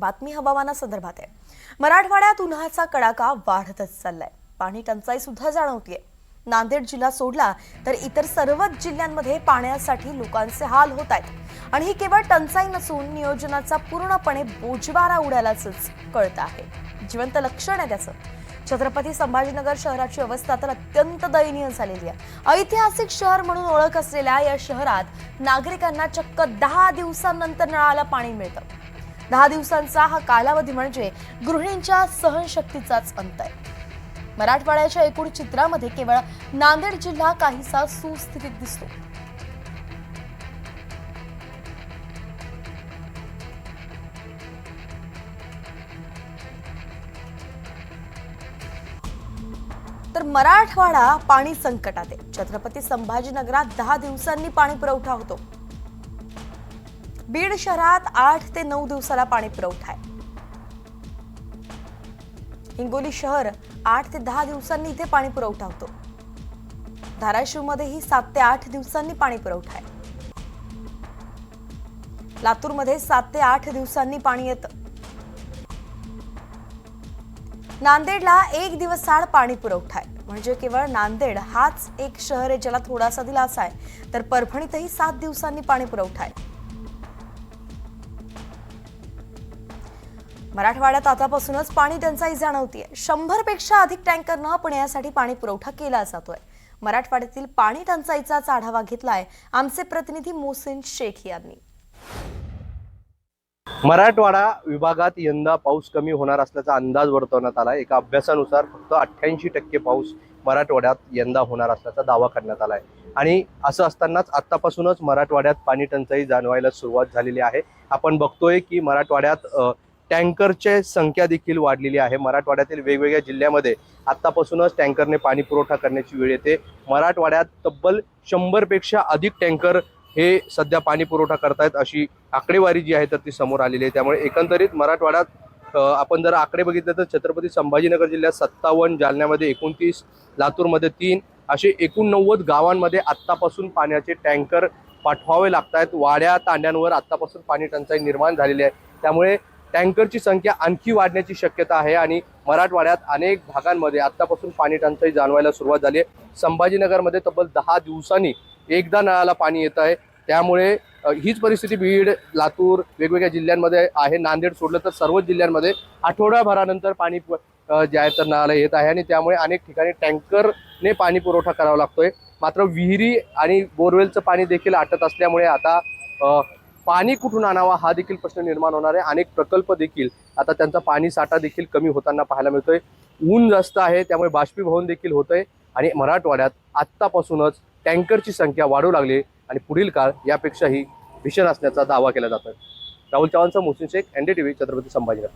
बातमी हवामानासंदर्भात आहे। मराठवाड्यात उन्हाचा कडाका वाढतच चाललाय। पाणी टंचाई सुद्धा जाणवतेय। नांदेड जिल्हा सोडला तर इतर सर्वच जिल्ह्यांमध्ये पाण्यासाठी लोकांचे हाल होत आहेत आणि ही केवळ टंचाई नसून नियोजनाचा पूर्णपणे बोजवारा उडाल्याचंच कळतं आहे। जिवंत लक्षण आहे त्याचं। छत्रपती संभाजीनगर शहराची अवस्था तर अत्यंत दयनीय झालेली आहे। ऐतिहासिक शहर म्हणून ओळख असलेल्या या शहरात नागरिकांना चक्क 10 दिवसांनंतर नळाला पाणी मिळतं। 10 दिवसांचा हा कालावधी म्हणजे गृहिणींच्या सहनशक्तीचाच अंत आहे। मराठवाड्याच्या एकूण चित्रामध्ये केवळ नांदेड जिल्हा काहीसा सुस्थितीत दिसतो। तर मराठवाडा पाणी संकटात आहे। छत्रपती संभाजीनगरात 10 दिवसांनी पाणी पुरवठा होतो। बीड शहरात 8 ते 9 दिवसाला पाणी पुरवठा आहे। हिंगोली शहर 8 ते 10 दिवसांनी इथे पाणी पुरवठा होतो। धाराशिवमध्येही 7 ते 8 दिवसांनी पाणी पुरवठा आहे। लातूरमध्ये 7 ते 8 दिवसांनी पाणी येतं। नांदेडला 1 दिवस आड पाणी पुरवठा आहे। म्हणजे केवळ नांदेड हाच एक शहर आहे ज्याला थोडासा दिलासा आहे, तर परभणीतही 7 दिवसांनी पाणी पुरवठा आहे। मराठवाड्यात आतापासूनच पाणी टंचाई जाणवतेय। 100 पेक्षा अधिक टँकरनं पुण्यासाठी पाणी पुरवठा केला जातोय। मराठवाड्यातील पाणी टंचाईचा आढावा घेतलाय आमचे प्रतिनिधी मोहसिन शेख यांनी। मराठवाडा विभागात यंदा पाऊस कमी होणार असल्याचा अंदाज वर्तवण्यात आला। एका अभ्यासानुसार फक्त 88% पाऊस मराठवाड्यात यंदा होणार असल्याचा दावा करण्यात आला आहे। आणि असं असतानाच आतापासूनच मराठवाड्यात पाणी टंचाई जाणवायला सुरुवात झालेली आहे। आपण बघतोय की मराठवाड्यात टँकरची संख्या देखील वाढलेली आहे। मराठवाड्यातील वेगवेगळ्या जिल्ह्यामध्ये आतापासूनच टँकरने पाणी पुरवठा करण्याची वेळ येते। मराठवाड्यात तब्बल 100 पेक्षा अधिक टँकर हे सध्या पाणी पुरवठा करतायत अशी आकडेवारी जी आहे तर ती समोर आलेली आहे। त्यामुळे एकंदरीत मराठवाड्यात आपण जर आकडे बघितले तर छत्रपती संभाजीनगर जिल्ह्यात 57, जालन्यामध्ये 29, लातूरमध्ये 3 असे 89 गावांमध्ये आत्तापासून पाण्याचे टँकर पाठवावे लागतात। वाड्या तांड्यांवर आत्तापासून पाणी टंचाई निर्माण झालेली आहे। त्यामुळे टँकरची संख्या आणखी वाढण्याची शक्यता आहे आणि मराठवाड्यात अनेक भागांमध्ये आत्तापासून पाणी टंचाई जाणवायला सुरुवात झाली आहे। संभाजीनगरमध्ये तब्बल 10 दिवसांनी एकदा नळाला पाणी येत आहे। त्यामुळे हीच परिस्थिती बीड, लातूर वेगवेगळ्या जिल्ह्यांमध्ये आहे। नांदेड सोडलं तर सर्वच जिल्ह्यांमध्ये आठवडाभरानंतर पाणी जे आहे तर नळाला येत आहे आणि त्यामुळे अनेक ठिकाणी टँकरने पाणी पुरवठा करावा लागतोय। मात्र विहिरी आणि बोरवेलचं पाणी देखील आटत असल्यामुळे आता पाणी कुठून आणावा हा देखील प्रश्न निर्माण होणार आहे। अनेक प्रकल्प देखील आता त्यांचा पाणी साठा देखील कमी होताना पाहायला मिळतोय। ऊन जास्त आहे त्यामुळे बाष्पीभवन देखील होतंय आणि मराठवाड्यात आत्तापासूनच टँकरची संख्या वाढू लागली आणि पुढील काळ यापेक्षाही भीषण असण्याचा दावा केला जातोय। राहुल चव्हाणचा मोहसिन शेख, NDTV, छत्रपती संभाजीनगर।